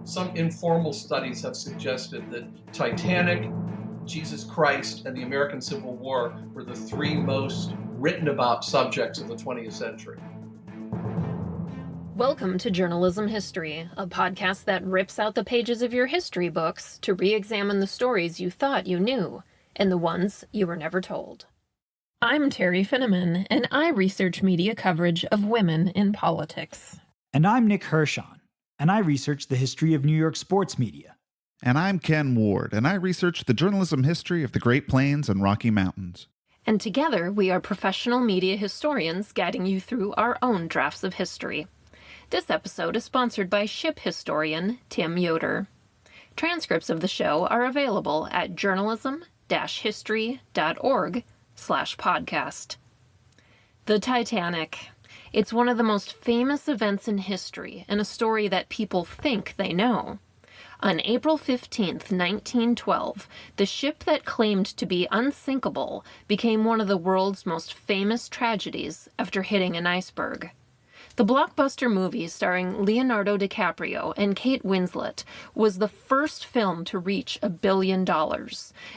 Some informal studies have suggested that Titanic, Jesus Christ, and the American Civil War were the three most written about subjects of the 20th century. Welcome to Journalism History, a podcast that rips out the pages of your history books to re-examine the stories you thought you knew and the ones you were never told. I'm Terry Finneman, and I research media coverage of women in politics. And I'm Nick Hirschon, and I research the history of New York sports media. And I'm Ken Ward, and I research the journalism history of the Great Plains and Rocky Mountains. And together, we are professional media historians guiding you through our own drafts of history. This episode is sponsored by ship historian Tim Yoder. Transcripts of the show are available at journalism-history.org/podcast. The Titanic. It's one of the most famous events in history and a story that people think they know. On April 15, 1912, the ship that claimed to be unsinkable became one of the world's most famous tragedies after hitting an iceberg. The blockbuster movie starring Leonardo DiCaprio and Kate Winslet was the first film to reach $1 billion,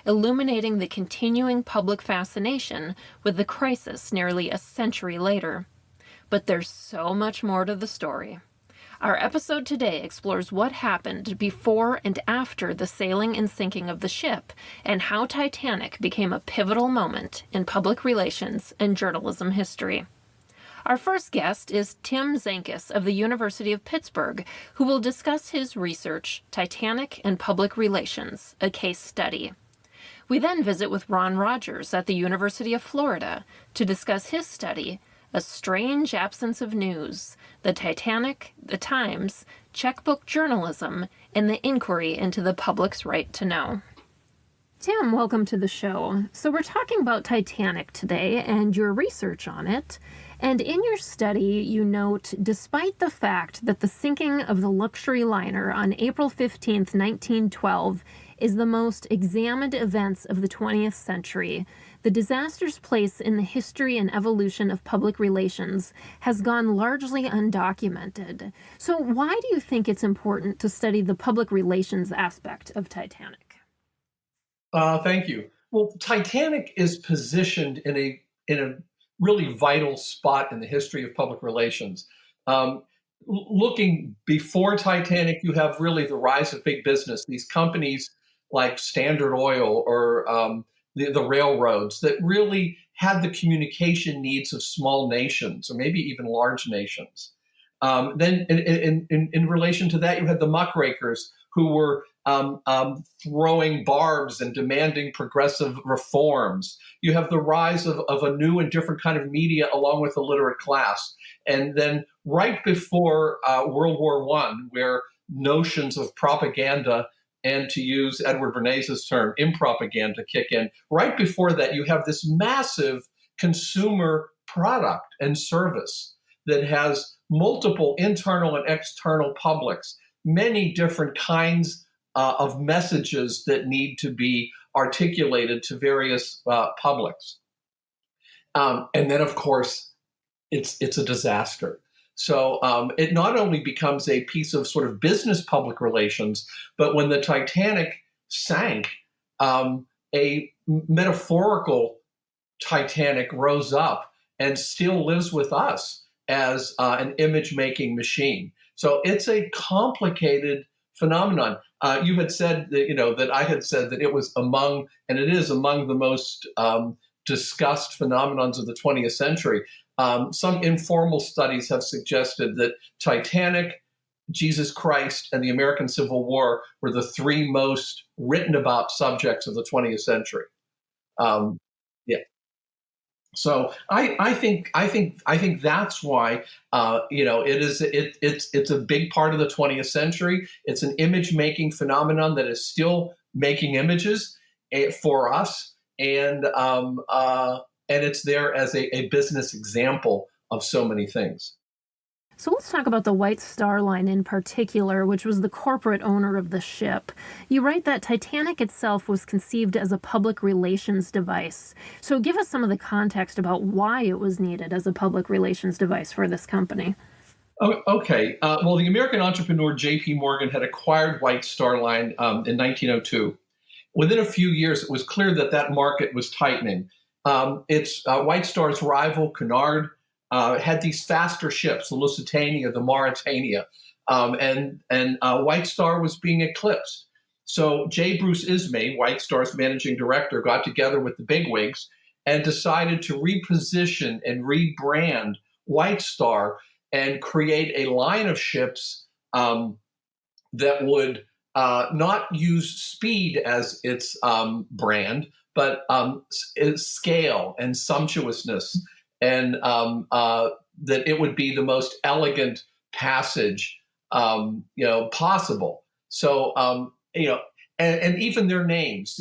illuminating the continuing public fascination with the crisis nearly a century later. But there's so much more to the story. Our episode today explores what happened before and after the sailing and sinking of the ship, and how Titanic became a pivotal moment in public relations and journalism history. Our first guest is Tim Zankis of the University of Pittsburgh, who will discuss his research, Titanic and Public Relations, a case study. We then visit with Ron Rogers at the University of Florida to discuss his study, A Strange Absence of News, the Titanic, the Times, checkbook journalism, and the inquiry into the public's right to know. Tim, welcome to the show. So we're talking about Titanic today and your research on it. And in your study, you note, despite the fact that the sinking of the luxury liner on April 15, 1912, is the most examined events of the 20th century, the disaster's place in the history and evolution of public relations has gone largely undocumented. So why do you think it's important to study the public relations aspect of Titanic? Thank you. Well, Titanic is positioned in a really vital spot in the history of public relations. Looking before Titanic, you have really the rise of big business. These companies like Standard Oil or the railroads that really had the communication needs of small nations or maybe even large nations. Then in relation to that, you had the muckrakers who were throwing barbs and demanding progressive reforms. You have the rise of a new and different kind of media along with the literate class. And then right before World War I, where notions of propaganda and, to use Edward Bernays' term, impropaganda kick in, right before that you have this massive consumer product and service that has multiple internal and external publics, many different kinds of messages that need to be articulated to various publics. And then, of course, it's a disaster. So it not only becomes a piece of sort of business public relations, but when the Titanic sank, a metaphorical Titanic rose up and still lives with us as an image-making machine. So it's a complicated phenomenon. You had said that, that I had said that it was among, and it is among the most discussed phenomenons of the 20th century. Some informal studies have suggested that Titanic, Jesus Christ, and the American Civil War were the three most written about subjects of the 20th century. Yeah. So I think that's why it's a big part of the 20th century. It's an image making phenomenon that is still making images for us, and it's there as a business example of so many things. So let's talk about the White Star Line in particular, which was the corporate owner of the ship. You write that Titanic itself was conceived as a public relations device. So give us some of the context about why it was needed as a public relations device for this company. Oh, okay. Well, the American entrepreneur J.P. Morgan had acquired White Star Line in 1902. Within a few years, it was clear that that market was tightening. It's White Star's rival, Cunard, had these faster ships, the Lusitania, the Mauretania, and White Star was being eclipsed. So J. Bruce Ismay, White Star's managing director, got together with the bigwigs and decided to reposition and rebrand White Star and create a line of ships that would not use speed as its brand, but scale and sumptuousness, and that it would be the most elegant passage, possible. So, and even their names,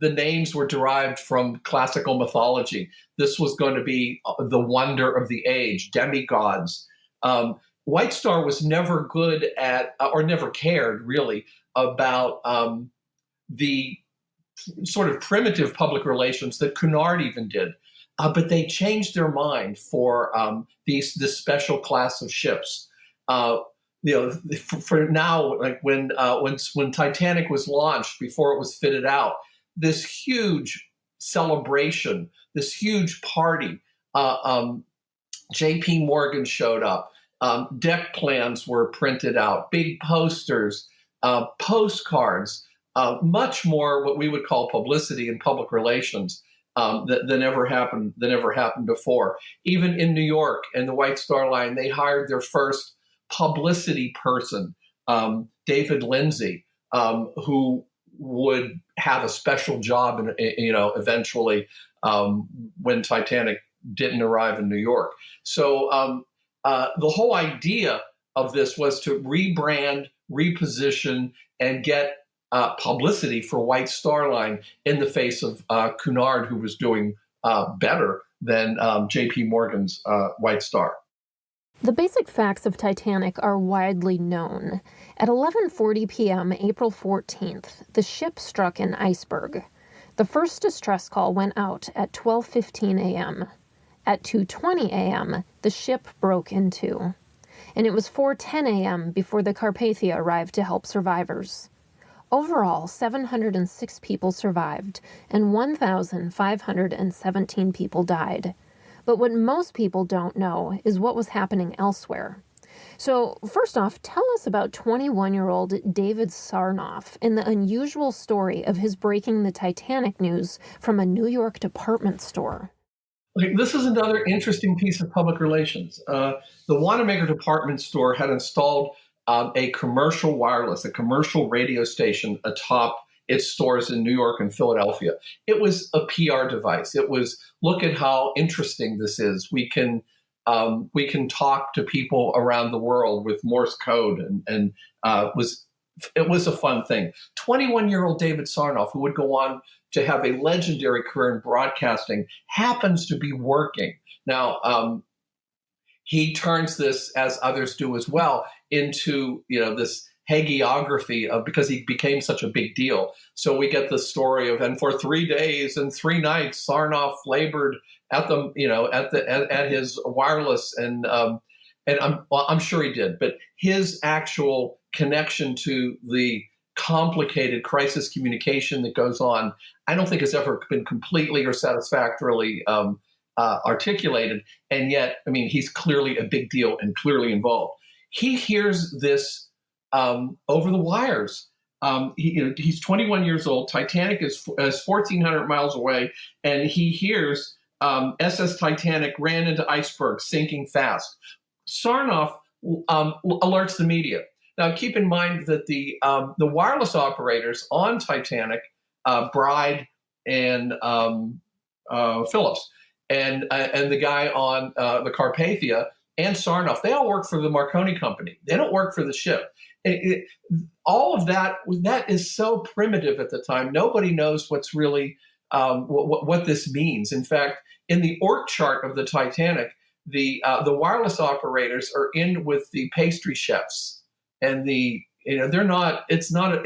the names were derived from classical mythology. This was going to be the wonder of the age, demigods. White Star was never good at, or never cared really, about the sort of primitive public relations that Cunard even did. But they changed their mind for this special class of ships. For now, like when Titanic was launched, before it was fitted out, this huge celebration, this huge party. J.P. Morgan showed up. Deck plans were printed out, big posters, postcards, much more what we would call publicity and public relations than ever happened before. Even in New York and the White Star Line, they hired their first publicity person, David Lindsay, who would have a special job, eventually when Titanic didn't arrive in New York. So the whole idea of this was to rebrand, reposition, and get publicity for White Star Line in the face of Cunard, who was doing better than J.P. Morgan's White Star. The basic facts of Titanic are widely known. At 11:40 p.m., April 14th, the ship struck an iceberg. The first distress call went out at 12:15 a.m. At 2:20 a.m., the ship broke in two, and it was 4:10 a.m. before the Carpathia arrived to help survivors. Overall, 706 people survived, and 1,517 people died. But what most people don't know is what was happening elsewhere. So, first off, tell us about 21-year-old David Sarnoff and the unusual story of his breaking the Titanic news from a New York department store. Okay, this is another interesting piece of public relations. The Wanamaker department store had installed a commercial wireless, a commercial radio station atop its stores in New York and Philadelphia. It was a PR device. It was, look at how interesting this is. We can talk to people around the world with Morse code, and it was a fun thing. 21-year-old David Sarnoff, who would go on to have a legendary career in broadcasting, happens to be working. Now, he turns this, as others do as well, into this hagiography of, because he became such a big deal. So we get the story of, and for 3 days and 3 nights, Sarnoff labored at at his wireless, and I'm sure he did, but his actual connection to the complicated crisis communication that goes on, I don't think has ever been completely or satisfactorily articulated. And yet, I mean, he's clearly a big deal and clearly involved. He hears this over the wires. He's 21 years old. Titanic is 1,400 miles away, and he hears SS Titanic ran into iceberg, sinking fast. Sarnoff alerts the media. Now, keep in mind that the wireless operators on Titanic, Bride and Phillips, and the guy on the Carpathia and Sarnoff, they all work for the Marconi Company. They don't work for the ship. All of that is so primitive at the time. Nobody knows what's really what this means. In fact, in the org chart of the Titanic, the wireless operators are in with the pastry chefs, and they're not. It's not,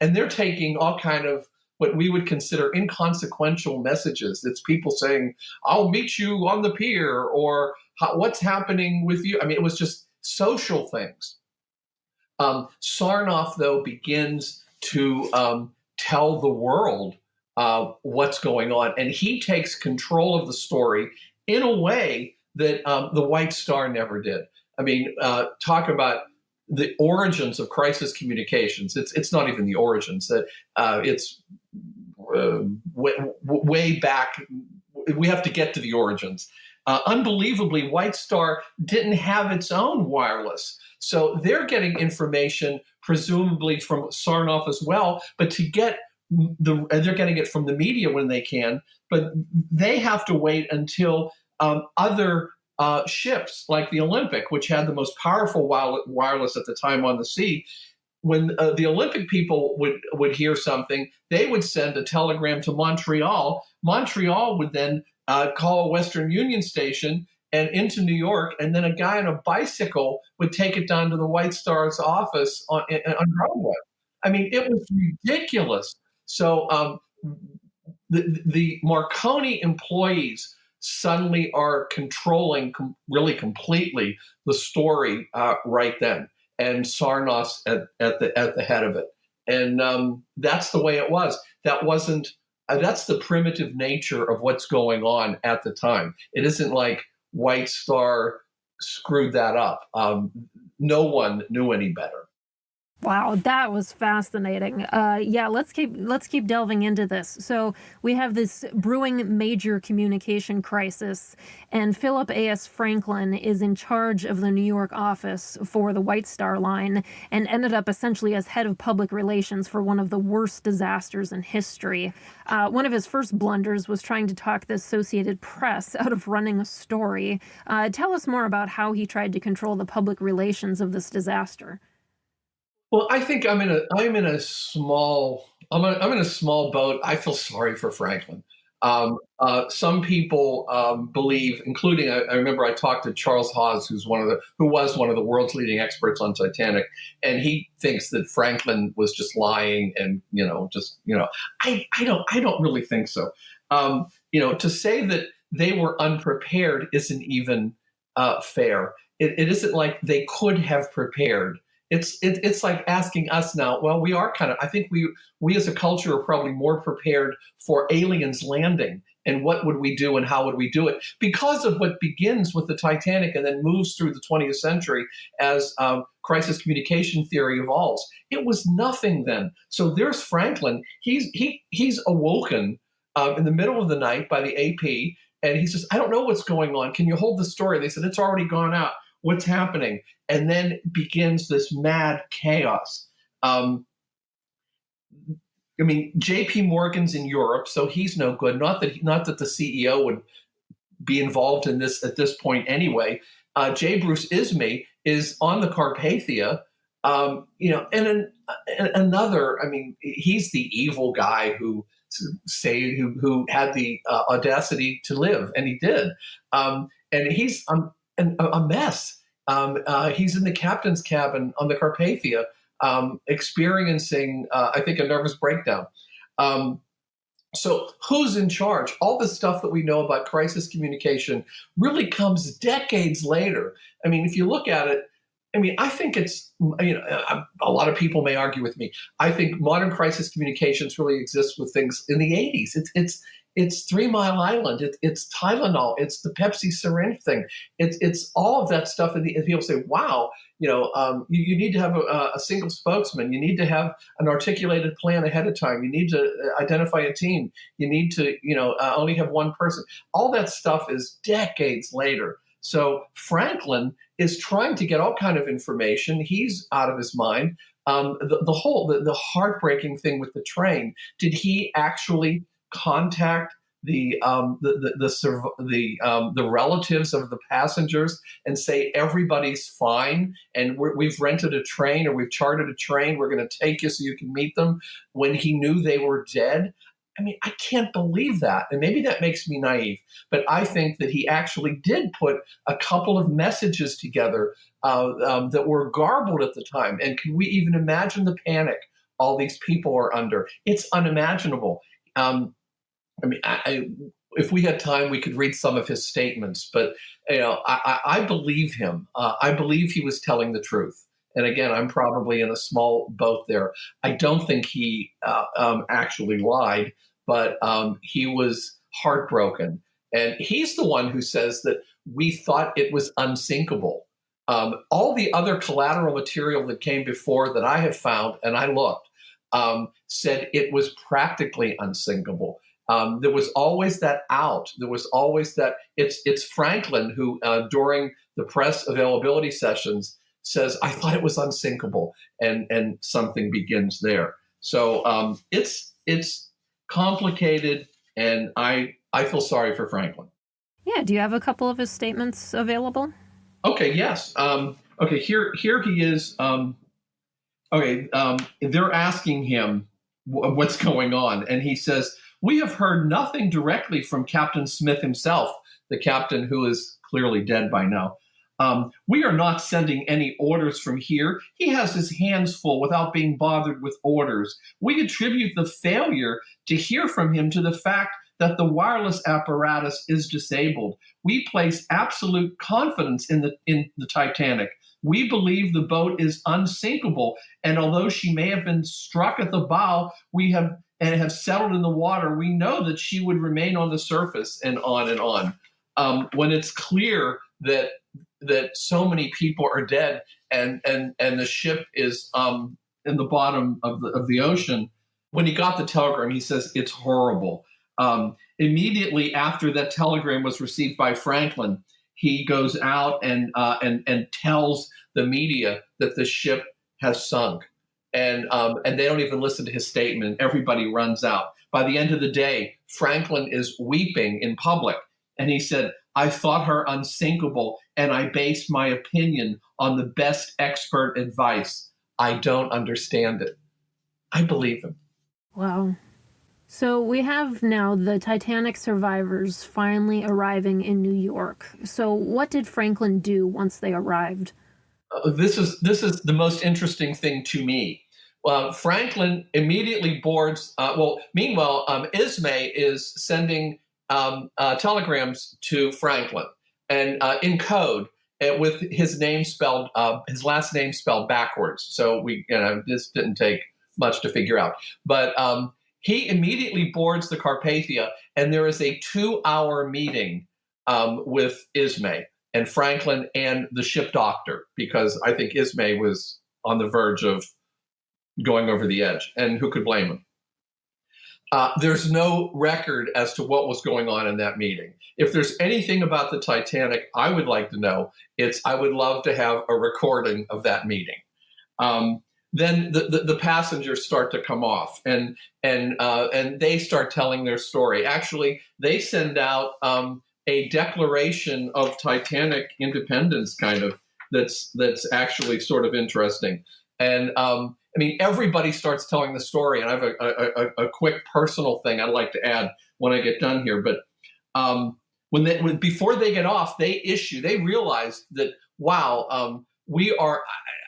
and they're taking all kind of what we would consider inconsequential messages. It's people saying, "I'll meet you on the pier," or What's happening with you? I mean, it was just social things. Sarnoff, though, begins to tell the world what's going on, and he takes control of the story in a way that the White Star never did. I mean, talk about the origins of crisis communications. It's not even the origins. That it's way back. We have to get to the origins. Unbelievably, White Star didn't have its own wireless. So they're getting information, presumably from Sarnoff as well, but they're getting it from the media when they can, but they have to wait until other ships like the Olympic, which had the most powerful wireless at the time on the sea, when the Olympic people would hear something, they would send a telegram to Montreal. Montreal would then call a Western Union station and into New York, and then a guy on a bicycle would take it down to the White Star's office on Broadway. I mean, it was ridiculous. So the Marconi employees suddenly are controlling really completely the story right then, and Sarnoff's at the head of it, and that's the way it was. That wasn't. That's the primitive nature of what's going on at the time. It isn't like White Star screwed that up. No one knew any better. Wow, that was fascinating. Yeah, let's keep delving into this. So we have this brewing major communication crisis, and Philip A.S. Franklin is in charge of the New York office for the White Star Line, and ended up essentially as head of public relations for one of the worst disasters in history. One of his first blunders was trying to talk the Associated Press out of running a story. Tell us more about how he tried to control the public relations of this disaster. Well, I think I'm in a small boat. I feel sorry for Franklin. Some people believe, including I remember I talked to Charles Hawes, who was one of the world's leading experts on Titanic, and he thinks that Franklin was just lying, and I don't really think so. To say that they were unprepared isn't even fair. It isn't like they could have prepared. It's like asking us now. Well, we are kind of. I think we as a culture are probably more prepared for aliens landing, and what would we do and how would we do it, because of what begins with the Titanic and then moves through the 20th century as crisis communication theory evolves. It was nothing then. So there's Franklin. He's awoken in the middle of the night by the AP, and he says, "I don't know what's going on. Can you hold the story?" They said, "It's already gone out. What's happening?" And then begins this mad chaos. J.P. Morgan's in Europe, so he's no good. Not that the CEO would be involved in this at this point anyway. J. Bruce Ismay is on the Carpathia, and another. I mean, he's the evil guy who had the audacity to live, and he did. And he's a mess. He's in the captain's cabin on the Carpathia, experiencing, I think, a nervous breakdown. So who's in charge? All the stuff that we know about crisis communication really comes decades later. I mean, if you look at it, I think a lot of people may argue with me. I think modern crisis communications really exists with things in the 80s. It's 3 Mile Island. It's Tylenol. It's the Pepsi syringe thing. It's all of that stuff. And people say, "Wow, you need to have a single spokesman. You need to have an articulated plan ahead of time. You need to identify a team. You need to only have one person." All that stuff is decades later. So Franklin is trying to get all kind of information. He's out of his mind. The heartbreaking thing with the train. Did he actually contact the relatives of the passengers and say everybody's fine and we've rented a train or we've chartered a train, we're going to take you so you can meet them, when he knew they were dead? I can't believe that. And maybe that makes me naive, but I think that he actually did put a couple of messages together that were garbled at the time. And can we even imagine the panic all these people are under? It's unimaginable. If we had time, we could read some of his statements. But I believe him. I believe he was telling the truth. And again, I'm probably in a small boat there. I don't think he actually lied, but he was heartbroken. And he's the one who says that we thought it was unsinkable. All the other collateral material that came before that I have found, and I looked, said it was practically unsinkable. There was always that out. There was always that. It's Franklin who, during the press availability sessions, says, "I thought it was unsinkable," and something begins there. So it's complicated, and I feel sorry for Franklin. Yeah, do you have a couple of his statements available? Okay, yes. Okay, here he is. They're asking him what's going on, and he says, "We have heard nothing directly from Captain Smith himself," the captain who is clearly dead by now. "We are not sending any orders from here. He has his hands full without being bothered with orders. We attribute the failure to hear from him to the fact that the wireless apparatus is disabled. We place absolute confidence in the Titanic. We believe the boat is unsinkable, and although she may have been struck at the bow, have settled in the water, we know that she would remain on the surface," and on and on. When it's clear that so many people are dead and the ship is in the bottom of the ocean, when he got the telegram, he says it's horrible. Immediately after that telegram was received by Franklin, he goes out and tells the media that the ship has sunk, and they don't even listen to his statement. Everybody runs out. By the end of the day, Franklin is weeping in public, and he said, "I thought her unsinkable, and I based my opinion on the best expert advice. I don't understand it." I believe him. Wow. So we have now the Titanic survivors finally arriving in New York. So what did Franklin do once they arrived? This is the most interesting thing to me. Franklin immediately boards. Meanwhile, Ismay is sending telegrams to Franklin, and in code, with his his last name spelled backwards. So this didn't take much to figure out. But he immediately boards the Carpathia, and there is a 2-hour meeting with Ismay and Franklin and the ship doctor, because I think Ismay was on the verge of going over the edge, and who could blame him? There's no record as to what was going on in that meeting. If there's anything about the Titanic I would like to know, I would love to have a recording of that meeting. Then the passengers start to come off, and they start telling their story. Actually, they send out a declaration of Titanic independence, kind of, that's actually sort of interesting. And everybody starts telling the story, and I have a quick personal thing I'd like to add when I get done here. But before they get off, they realize that, wow, we are.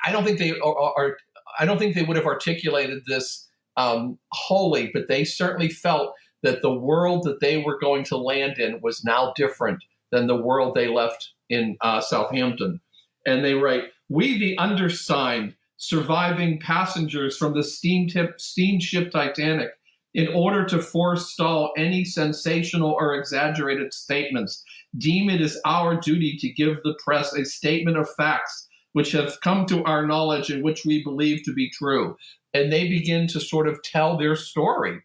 I don't think they are. I don't think they would have articulated this wholly, but they certainly felt that the world that they were going to land in was now different than the world they left in Southampton. And they write, "We, the undersigned, surviving passengers from the steamship Titanic, in order to forestall any sensational or exaggerated statements, deem it is our duty to give the press a statement of facts which have come to our knowledge and which we believe to be true." And they begin to sort of tell their story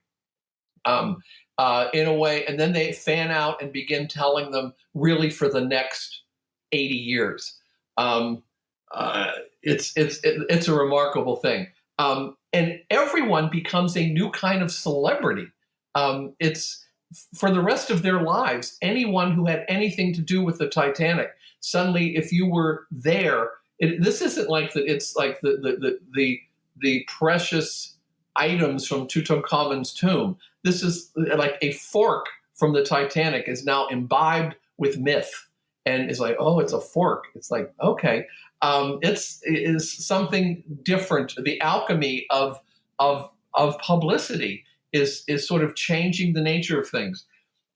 in a way, and then they fan out and begin telling them really for the next 80 years. It's a remarkable thing. And everyone becomes a new kind of celebrity. It's for the rest of their lives, anyone who had anything to do with the Titanic, suddenly, if you were there, this isn't like that. It's like the precious items from Tutankhamun's tomb. This is like a fork from the Titanic is now imbibed with myth, and it's like, oh, it's a fork. It's like, okay, it is something different. The alchemy of publicity is sort of changing the nature of things.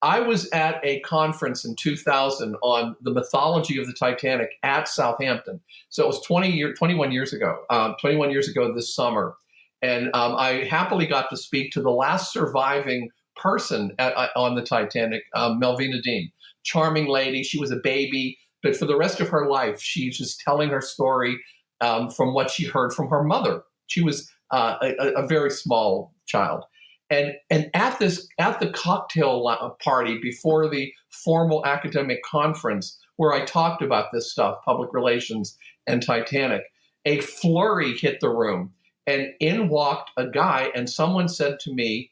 I was at a conference in 2000 on the mythology of the Titanic at Southampton. So it was 21 years ago, 21 years ago this summer. And I happily got to speak to the last surviving person on the Titanic, Melvina Dean. Charming lady. She was a baby, but for the rest of her life, she's just telling her story from what she heard from her mother. She was a very small child. And at the cocktail party before the formal academic conference where I talked about this stuff, public relations and Titanic, a flurry hit the room, and in walked a guy, and someone said to me,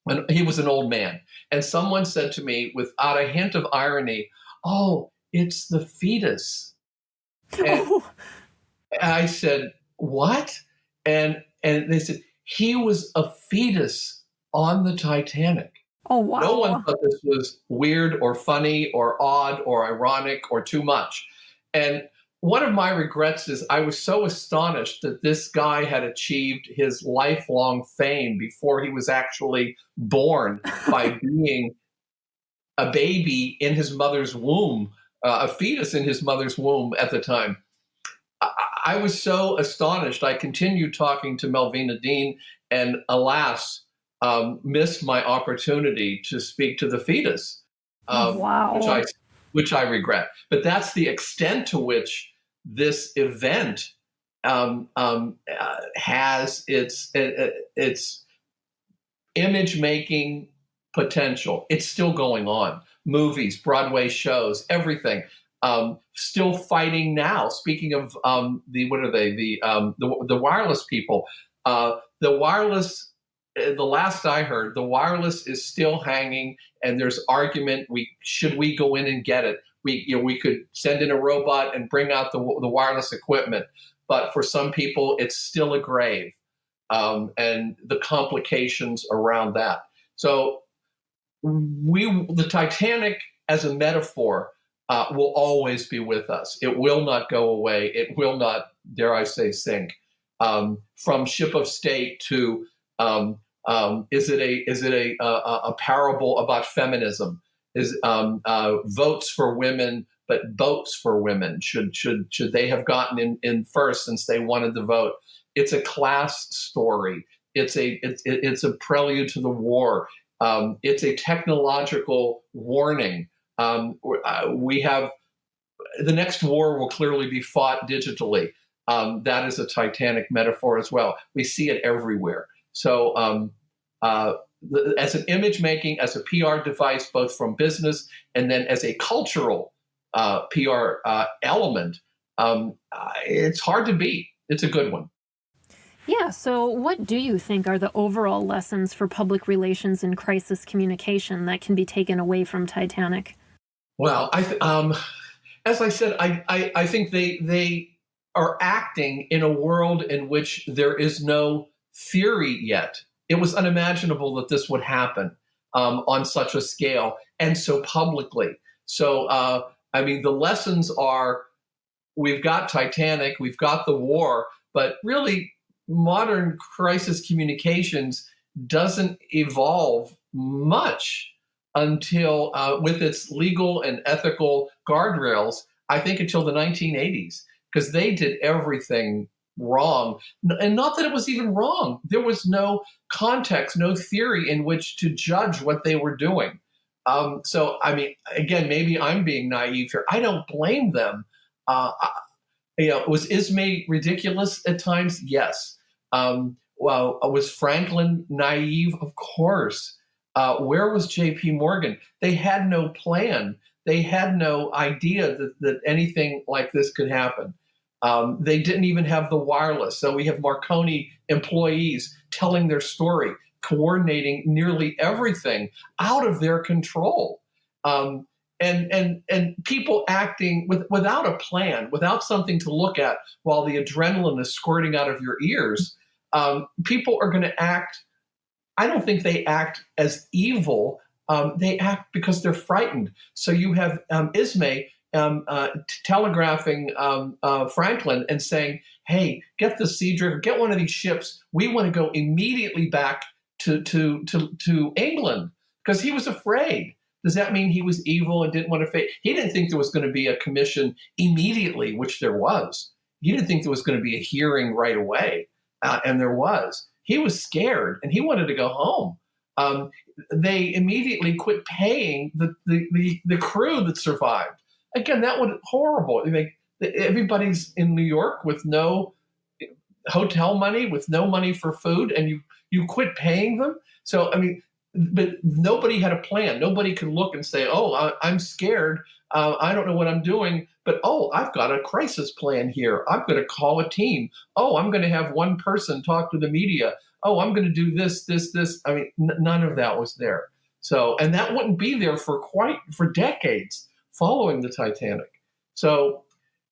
and he was an old man, and someone said to me without a hint of irony, "Oh, it's the fetus." And Oh, I said, "What?" And they said he was a fetus on the Titanic. oh No one wow. thought this was weird or funny or odd or ironic or too much. And one of my regrets is I was so astonished that this guy had achieved his lifelong fame before he was actually born by being a baby in his mother's womb, a fetus in his mother's womb at the time. I was so astonished. I continued talking to Melvina Dean, and alas, missed my opportunity to speak to the fetus, which Wow. I regret. But that's the extent to which this event has its image making potential. It's still going on. Movies, Broadway shows, everything. Still fighting now. Speaking of what are they? The wireless people. The wireless. The last I heard, the wireless is still hanging, and there's argument. Should we go in and get it? We could send in a robot and bring out the wireless equipment, but for some people, it's still a grave, and the complications around that. So the Titanic as a metaphor will always be with us. It will not go away. It will not, dare I say, sink. From ship of state to is it a parable about feminism? Is votes for women, but boats for women? Should they have gotten in first since they wanted the vote? It's a class story. It's a prelude to the war. It's a technological warning. We have the next war will clearly be fought digitally. That is a Titanic metaphor as well. We see it everywhere. So, as an image making, as a PR device, both from business and then as a cultural PR element, it's hard to beat. It's a good one. Yeah, so what do you think are the overall lessons for public relations and crisis communication that can be taken away from Titanic? Well, as I said, I think they are acting in a world in which there is no theory yet. It was unimaginable that this would happen on such a scale and so publicly. So, I mean, the lessons are we've got Titanic, we've got the war, but really modern crisis communications doesn't evolve much until, with its legal and ethical guardrails, I think until the 1980s, because they did everything wrong. And not that it was even wrong. There was no context, no theory in which to judge what they were doing. So, I mean, again, maybe I'm being naive here. I don't blame them. Was Ismay ridiculous at times? Yes. Well, was Franklin naive? Of course. Where was J.P. Morgan? They had no plan. They had no idea that anything like this could happen. They didn't even have the wireless. So we have Marconi employees telling their story, coordinating nearly everything out of their control. And people acting without a plan, without something to look at while the adrenaline is squirting out of your ears. People are going to act. I don't think they act as evil. They act because they're frightened. So you have Ismay telegraphing Franklin and saying, "Hey, get the Sea Driver, get one of these ships. We want to go immediately back to England," because he was afraid. Does that mean he was evil and didn't want to face? He didn't think there was going to be a commission immediately, which there was. He didn't think there was going to be a hearing right away, and there was. He was scared and he wanted to go home. They immediately quit paying the crew that survived. Again, that was horrible. I mean, everybody's in New York with no hotel money, with no money for food, and you quit paying them. So I mean, but nobody had a plan. Nobody could look and say, "Oh, I'm scared. I don't know what I'm doing." But oh, I've got a crisis plan here. I'm going to call a team. Oh, I'm going to have one person talk to the media. Oh, I'm going to do this, this, this. I mean, none of that was there. So, and that wouldn't be there for decades following the Titanic. So,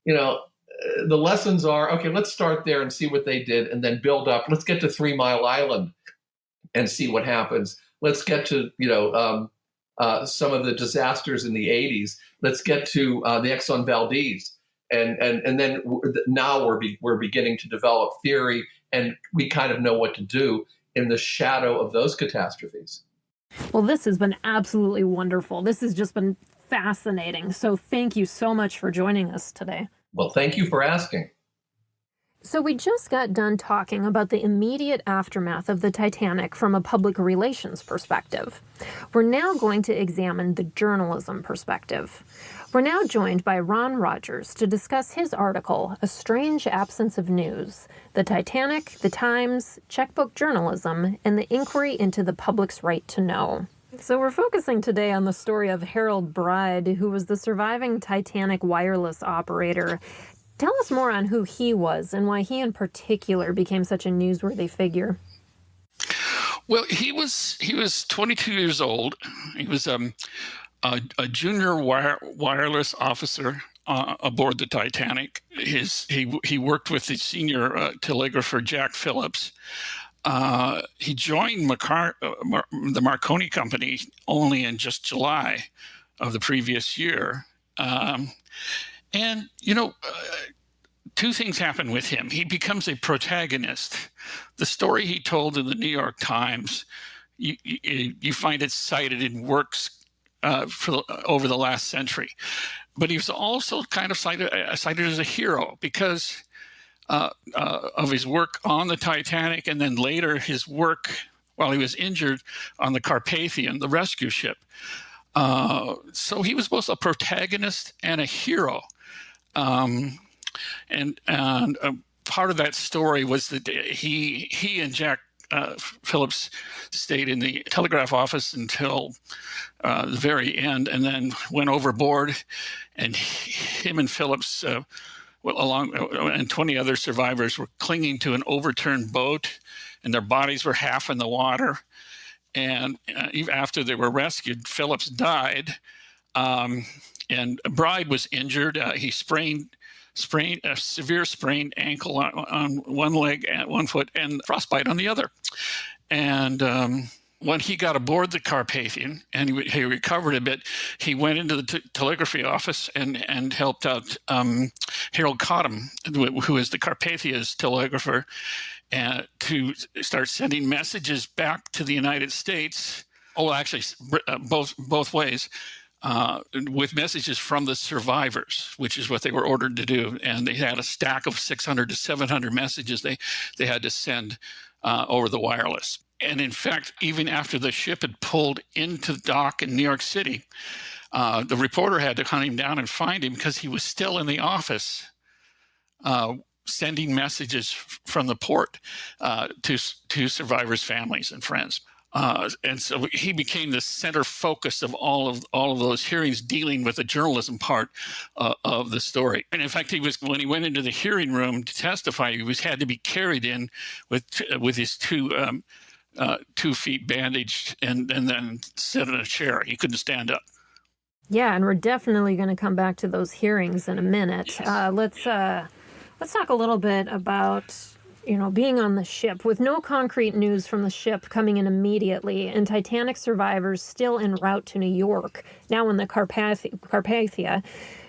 the lessons are, okay, let's start there and see what they did and then build up. Let's get to 3 Mile Island and see what happens. Let's get to, some of the disasters in the 80s. Let's get to the Exxon Valdez. And then now we're beginning to develop theory, and we kind of know what to do in the shadow of those catastrophes. Well, this has been absolutely wonderful. This has just been fascinating. So thank you so much for joining us today. Well, thank you for asking. So we just got done talking about the immediate aftermath of the Titanic from a public relations perspective. We're now going to examine the journalism perspective. We're now joined by Ron Rogers to discuss his article, A Strange Absence of News, The Titanic, the Times, Checkbook Journalism, and the Inquiry into the Public's Right to Know. So we're focusing today on the story of Harold Bride, who was the surviving Titanic wireless operator. Tell us more on who he was and why he in particular became such a newsworthy figure. Well, he was 22 years old. He was a junior wireless officer aboard the Titanic. He worked with the senior telegrapher Jack Phillips. He joined the Marconi Company only in just July of the previous year. Two things happen with him. He becomes a protagonist. The story he told in the New York Times, you find it cited in works over the last century. But he was also kind of cited as a hero because of his work on the Titanic, and then later his work while he was injured on the Carpathian, the rescue ship. So he was both a protagonist and a hero. And part of that story was that he and Jack Phillips stayed in the telegraph office until the very end, and then went overboard. And him and Phillips, and 20 other survivors, were clinging to an overturned boat, and their bodies were half in the water. And even after they were rescued, Phillips died, and Bride was injured. He sprained a severe sprained ankle on one leg and one foot, and frostbite on the other. And when he got aboard the Carpathian and he recovered a bit, he went into the telegraphy office and helped out Harold Cottam, who is the Carpathia's telegrapher, to start sending messages back to the United States. Oh, actually, both ways. With messages from the survivors, which is what they were ordered to do. And they had a stack of 600 to 700 messages they had to send over the wireless. And in fact, even after the ship had pulled into the dock in New York City, the reporter had to hunt him down and find him because he was still in the office sending messages from the port to survivors' families and friends. And so he became the center focus of all of those hearings, dealing with the journalism part of the story. And in fact, when he went into the hearing room to testify, he had to be carried in with his 2 feet bandaged and then sit in a chair. He couldn't stand up. Yeah, and we're definitely going to come back to those hearings in a minute. Let's talk a little bit about being on the ship with no concrete news from the ship coming in immediately, and Titanic survivors still en route to New York. now in the Carpathia.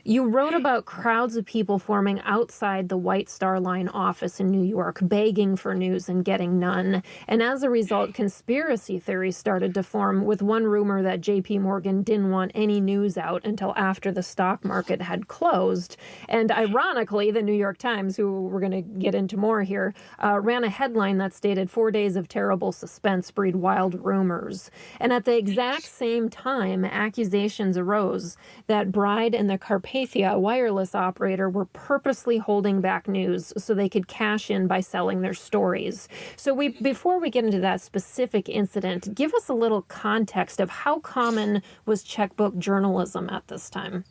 You wrote about crowds of people forming outside the White Star Line office in New York, begging for news and getting none. And as a result, conspiracy theories started to form, with one rumor that J.P. Morgan didn't want any news out until after the stock market had closed. And ironically, the New York Times, who we're going to get into more here, ran a headline that stated 4 days of terrible suspense breed wild rumors. And at the exact same time, accusations arose that Bride and the Carpathia, a wireless operator, were purposely holding back news so they could cash in by selling their stories. So before we get into that specific incident, give us a little context of how common was checkbook journalism at this time.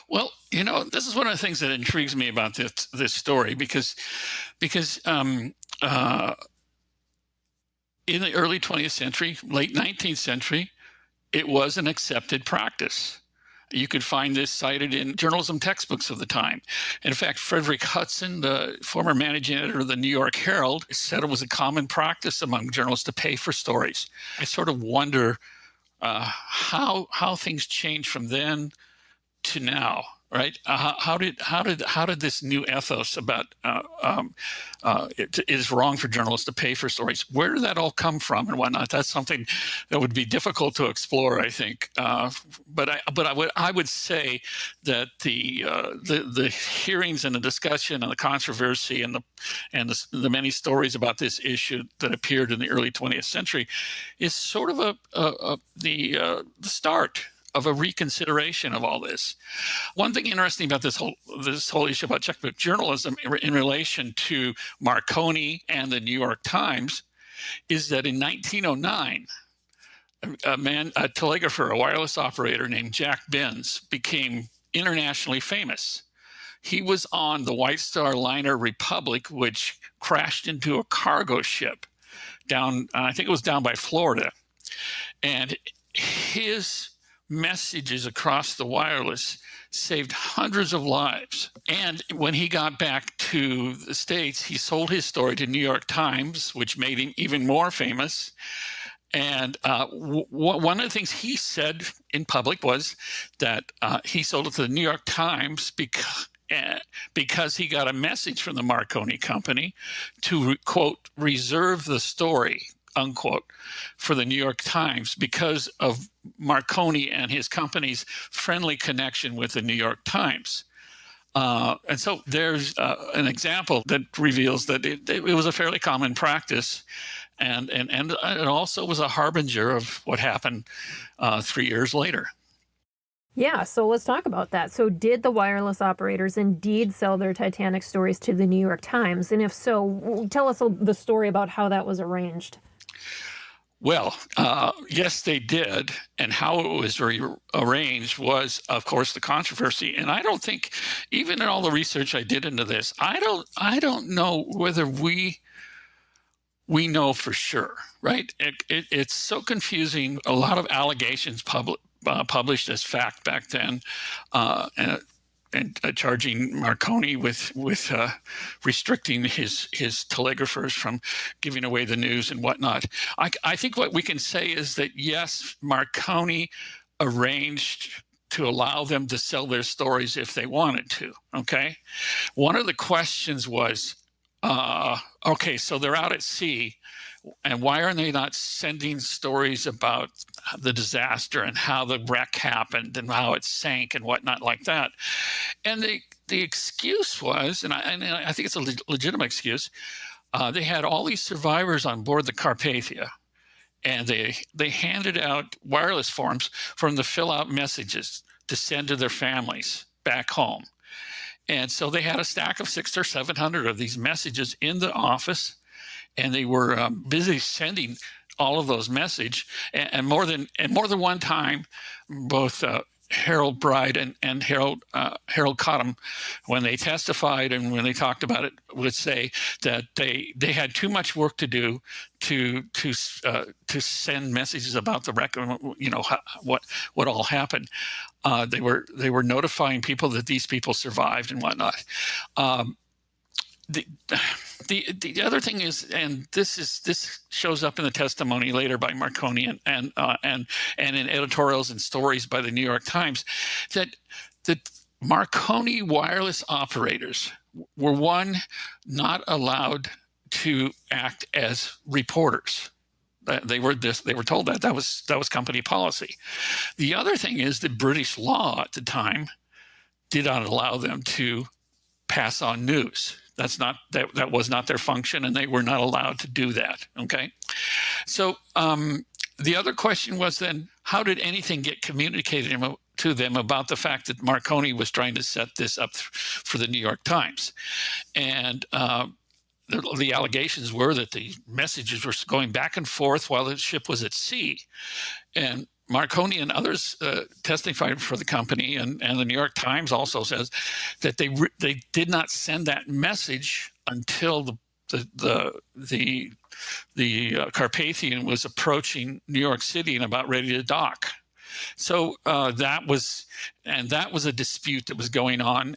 Well, this is one of the things that intrigues me about this story because in the early 20th century, late 19th century, it was an accepted practice. You could find this cited in journalism textbooks of the time. In fact, Frederick Hudson, the former managing editor of the New York Herald, said it was a common practice among journalists to pay for stories. I sort of wonder how things changed from then to now, right? How did this new ethos about it is wrong for journalists to pay for stories? Where did that all come from and whatnot? That's something that would be difficult to explore, I think. But I would say that the hearings and the discussion and the controversy and the many stories about this issue that appeared in the early 20th century is sort of the start of a reconsideration of all this. One thing interesting about this whole ip about checkbook journalism in relation to Marconi and the New York Times is that in 1909, a telegrapher, a wireless operator named Jack Benz, became internationally famous. He was on the White Star liner Republic, which crashed into a cargo ship down, I think it was down by Florida. And his messages across the wireless saved hundreds of lives. And when he got back to the States, he sold his story to New York Times, which made him even more famous. And one of the things he said in public was that he sold it to the New York Times because he got a message from the Marconi company to, quote, reserve the story, unquote, for the New York Times because of Marconi and his company's friendly connection with the New York Times. And so there's an example that reveals that it was a fairly common practice, and it also was a harbinger of what happened 3 years later. Yeah, so let's talk about that. So did the wireless operators indeed sell their Titanic stories to the New York Times? And if so, tell us the story about how that was arranged. Well, yes, they did. And how it was arranged was, of course, the controversy. And I don't think, even in all the research I did into this, I don't know whether we know for sure, right? It's so confusing. A lot of allegations published as fact back then, and charging Marconi with restricting his telegraphers from giving away the news and whatnot. I think what we can say is that, yes, Marconi arranged to allow them to sell their stories if they wanted to, okay? One of the questions was, okay, so they're out at sea, and why are they not sending stories about the disaster and how the wreck happened and how it sank and whatnot like that? And the excuse was, and I think it's a legitimate excuse, they had all these survivors on board the Carpathia, and they handed out wireless forms for them to fill out messages to send to their families back home. And so they had a stack of 600 or 700 of these messages in the office, and they were busy sending all of those messages. And more than one time, both Harold Bride and Harold Cottam, when they testified and when they talked about it, would say that they had too much work to do to send messages about the wreck, what all happened. They were notifying people that these people survived and whatnot. the the other thing is, and this shows up in the testimony later by Marconi and in editorials and stories by the New York Times, that Marconi wireless operators were, one, not allowed to act as reporters. They were told that was company policy. The other thing is that British law at the time did not allow them to pass on news. That was not their function, and they were not allowed to do that. Okay, so the other question was then, how did anything get communicated to them about the fact that Marconi was trying to set this up for the New York Times? And the allegations were that the messages were going back and forth while the ship was at sea. And Marconi and others testifying for the company, and the New York Times also says that they did not send that message until the Carpathian was approaching New York City and about ready to dock. So that was a dispute that was going on.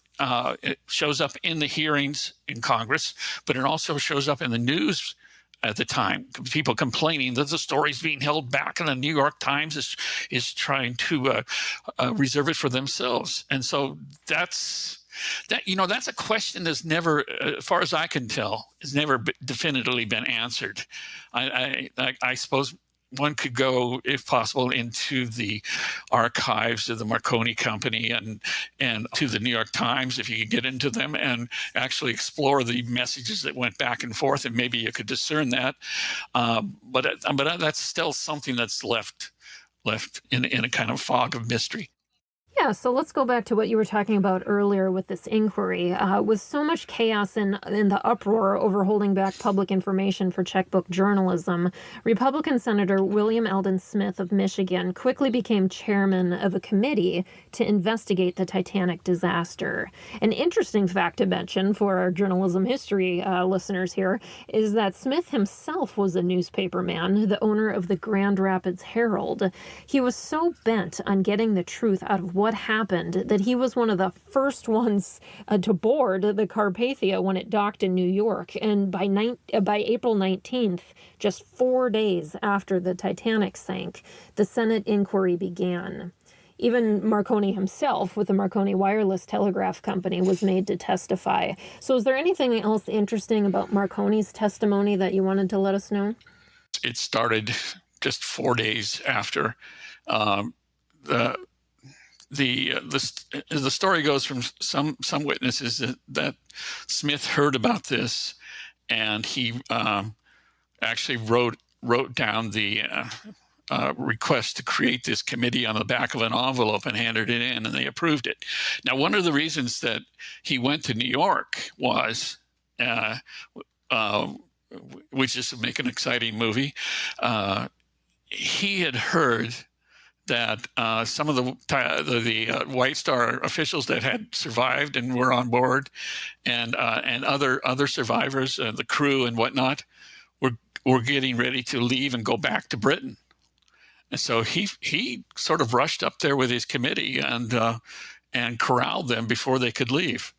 It shows up in the hearings in Congress, but it also shows up in the news at the time. People complaining that the story's being held back, and the New York Times is trying to reserve it for themselves. And so that's a question that's never, as far as I can tell, has never definitively been answered. I suppose one could go, if possible, into the archives of the Marconi Company and to the New York Times, if you could get into them and actually explore the messages that went back and forth, and maybe you could discern that. But that's still something that's left in a kind of fog of mystery. Yeah, so let's go back to what you were talking about earlier with this inquiry. With so much chaos in the uproar over holding back public information for checkbook journalism, Republican Senator William Eldon Smith of Michigan quickly became chairman of a committee to investigate the Titanic disaster. An interesting fact to mention for our journalism history listeners here is that Smith himself was a newspaperman, the owner of the Grand Rapids Herald. He was so bent on getting the truth out of what happened that he was one of the first ones to board the Carpathia when it docked in New York. And by April 19th, just 4 days after the Titanic sank, the Senate inquiry began. Even Marconi himself, with the Marconi Wireless Telegraph Company, was made to testify. So is there anything else interesting about Marconi's testimony that you wanted to let us know? It started just 4 days after the story goes from some witnesses that Smith heard about this, and he actually wrote down the request to create this committee on the back of an envelope and handed it in, and they approved it. Now, one of the reasons that he went to New York was, which is to make an exciting movie, he had heard that some of the White Star officials that had survived and were on board, and other survivors, the crew and whatnot, were getting ready to leave and go back to Britain. And so he sort of rushed up there with his committee and corralled them before they could leave,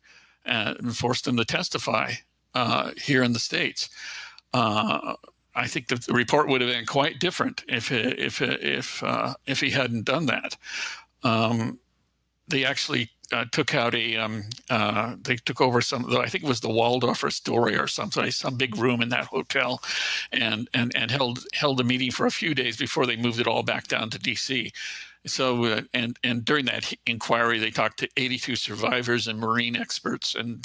and forced them to testify here in the States. I think the report would have been quite different if he hadn't done that. They actually took out they took over I think it was the Waldorf Astoria or something, some big room in that hotel, and held a meeting for a few days before they moved it all back down to D.C. So and during that inquiry, they talked to 82 survivors and marine experts, and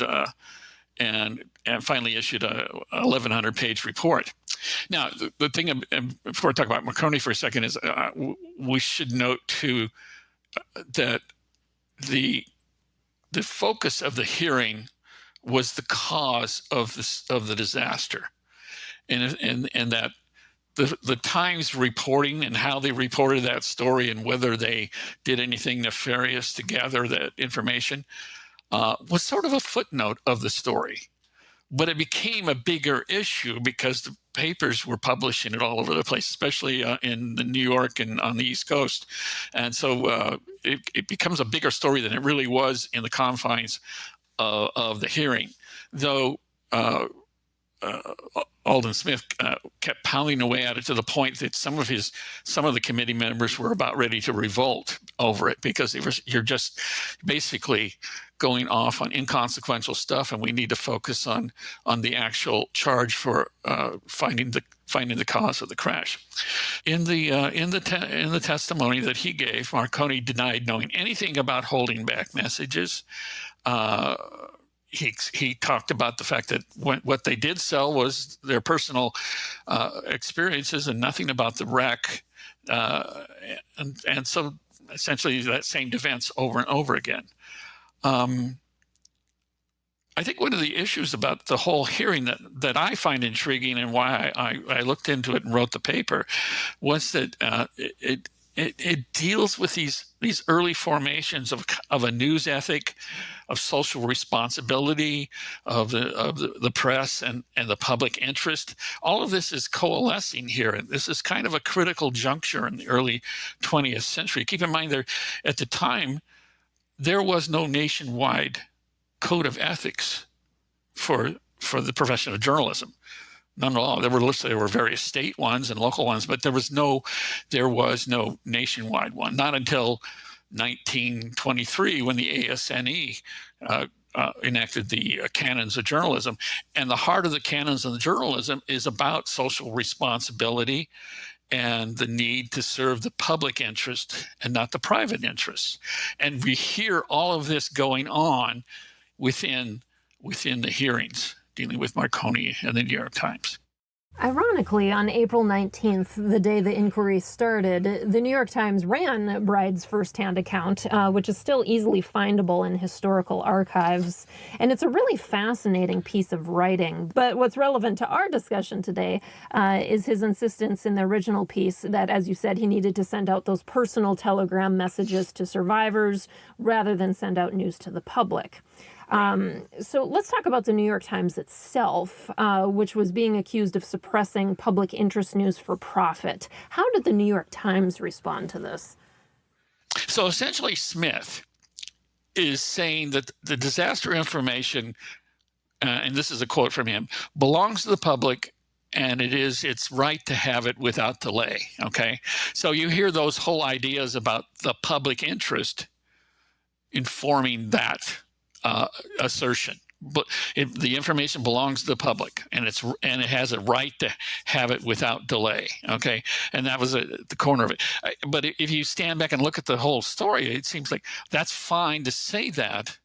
finally issued a 1,100-page report. Now, the thing, before I talk about Marconi for a second, is we should note too that the focus of the hearing was the cause of the disaster, and that the Times reporting and how they reported that story and whether they did anything nefarious to gather that information was sort of a footnote of the story. But it became a bigger issue because the papers were publishing it all over the place, especially in New York and on the East Coast. And so it becomes a bigger story than it really was in the confines of the hearing. Though uh, Alden Smith kept pounding away at it to the point that some of the committee members were about ready to revolt over it, because you're just basically going off on inconsequential stuff, and we need to focus on the actual charge for finding the cause of the crash. In the testimony that he gave, Marconi denied knowing anything about holding back messages. He talked about the fact that what they did sell was their personal experiences and nothing about the wreck, and so essentially that same defense over and over again. I think one of the issues about the whole hearing that I find intriguing, and why I looked into it and wrote the paper, was that it deals with these early formations of a news ethic, of social responsibility, of the press and the public interest. All of this is coalescing here, and this is kind of a critical juncture in the early 20th century. Keep in mind, at the time, there was no nationwide code of ethics for the profession of journalism. None at all. There were various state ones and local ones, but there was no nationwide one. Not until 1923, when the ASNE enacted the canons of journalism. And the heart of the canons of journalism is about social responsibility and the need to serve the public interest and not the private interests. And we hear all of this going on within the hearings dealing with Marconi and the New York Times. Ironically, on April 19th, the day the inquiry started, the New York Times ran Bride's firsthand account, which is still easily findable in historical archives. And it's a really fascinating piece of writing. But what's relevant to our discussion today is his insistence in the original piece that, as you said, he needed to send out those personal telegram messages to survivors rather than send out news to the public. So let's talk about the New York Times itself, which was being accused of suppressing public interest news for profit. How did the New York Times respond to this? So essentially, Smith is saying that the disaster information, and this is a quote from him, belongs to the public, and it's right to have it without delay. Okay, so you hear those whole ideas about the public interest informing that assertion, but the information belongs to the public, and it has a right to have it without delay. Okay, and that was at the corner of it. But if you stand back and look at the whole story, it seems like that's fine to say that.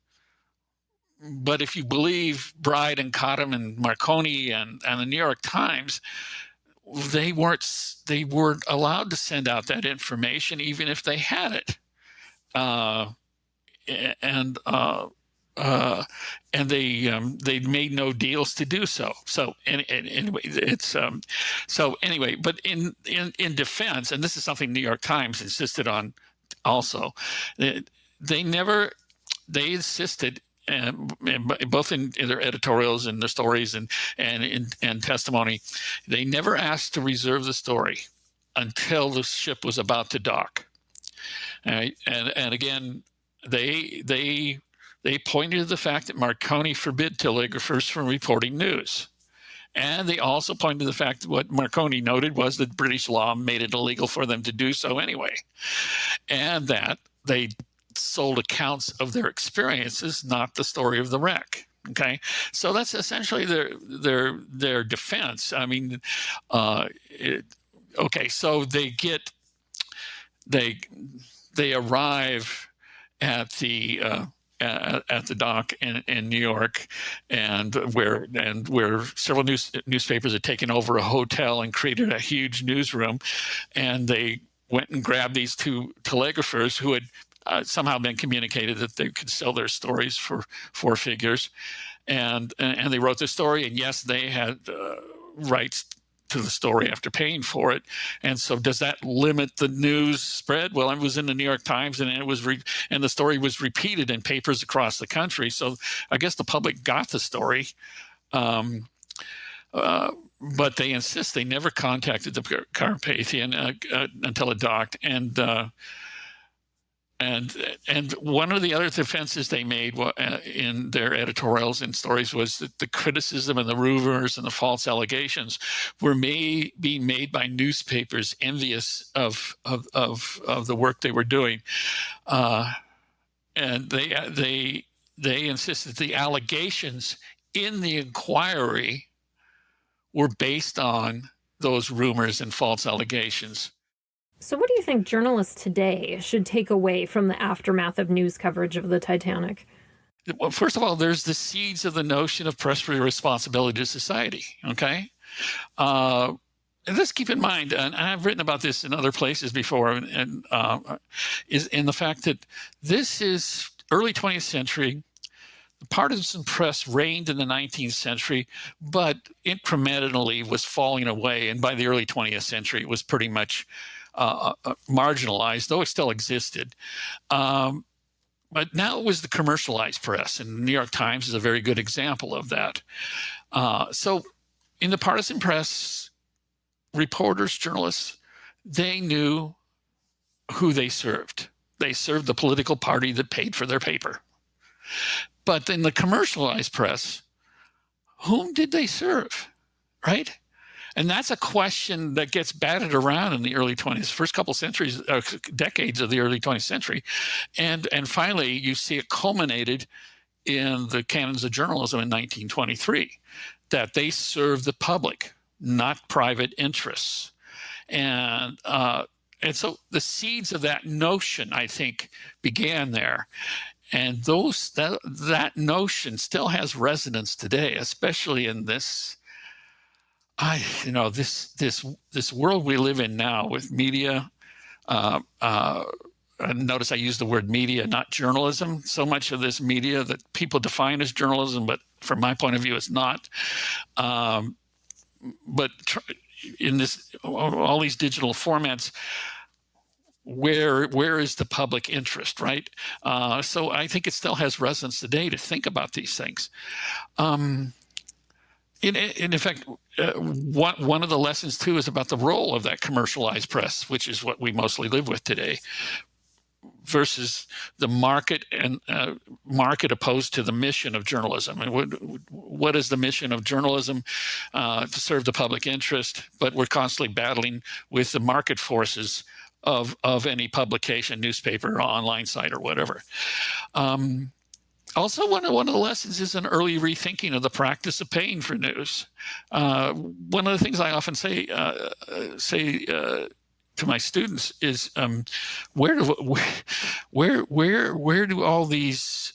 But if you believe Bride and Cottam and Marconi and the New York Times, they weren't allowed to send out that information even if they had it, and they made no deals to do so. So anyway, but in defense, and this is something New York Times insisted on also, they insisted, both in their editorials and their stories and testimony, they never asked to reserve the story until the ship was about to dock. And again, they pointed to the fact that Marconi forbid telegraphers from reporting news. And they also pointed to the fact that what Marconi noted was that British law made it illegal for them to do so anyway. And that they sold accounts of their experiences, not the story of the wreck. Okay, so that's essentially their defense. I mean, okay, so they arrive at the dock in New York, and where several newspapers had taken over a hotel and created a huge newsroom, and they went and grabbed these two telegraphers who had somehow been communicated that they could sell their stories for four figures, and they wrote the story, and yes, they had rights to the story after paying for it. And so does that limit the news spread? Well, it was in the New York Times, and and the story was repeated in papers across the country. So I guess the public got the story. But they insist they never contacted the Carpathian until it docked. And And one of the other defenses they made in their editorials and stories was that the criticism and the rumors and the false allegations were being made by newspapers envious of the work they were doing, and they insisted the allegations in the inquiry were based on those rumors and false allegations. So what do you think journalists today should take away from the aftermath of news coverage of the Titanic? Well, first of all, there's the seeds of the notion of press responsibility to society, okay? And let's keep in mind, and I've written about this in other places before, and is in the fact that this is early 20th century. The partisan press reigned in the 19th century, but incrementally was falling away. And by the early 20th century, it was pretty much marginalized, though it still existed. But now it was the commercialized press, and the New York Times is a very good example of that. So in the partisan press, reporters, journalists, they knew who they served. They served the political party that paid for their paper. But in the commercialized press, whom did they serve, right? And that's a question that gets batted around in the early 20s, first couple centuries, decades of the early 20th century. And finally, you see it culminated in the canons of journalism in 1923, that they serve the public, not private interests. And so the seeds of that notion, I think, began there. And that notion still has resonance today, especially in this this world we live in now with media. Notice I use the word media, not journalism. So much of this media that people define as journalism, but from my point of view, it's not. But in all these digital formats, where is the public interest, right? So I think it still has resonance today to think about these things. In effect, one of the lessons too is about the role of that commercialized press, which is what we mostly live with today, versus the market and market opposed to the mission of journalism. And what is the mission of journalism? To serve the public interest, but we're constantly battling with the market forces of any publication, newspaper, or online site, or whatever. Also, one of the lessons is an early rethinking of the practice of paying for news. One of the things I often say to my students is, where do all these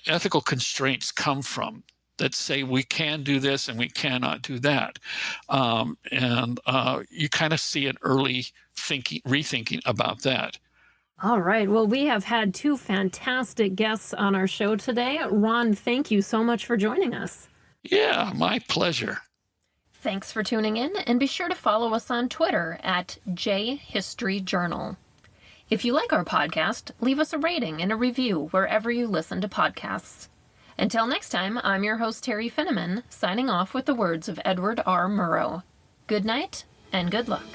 ethical constraints come from that say we can do this and we cannot do that? And you kind of see an early rethinking about that. All right. Well, we have had two fantastic guests on our show today. Ron, thank you so much for joining us. Yeah, my pleasure. Thanks for tuning in, and be sure to follow us on Twitter at JHistoryJournal. If you like our podcast, leave us a rating and a review wherever you listen to podcasts. Until next time, I'm your host, Terry Finneman, signing off with the words of Edward R. Murrow. Good night and good luck.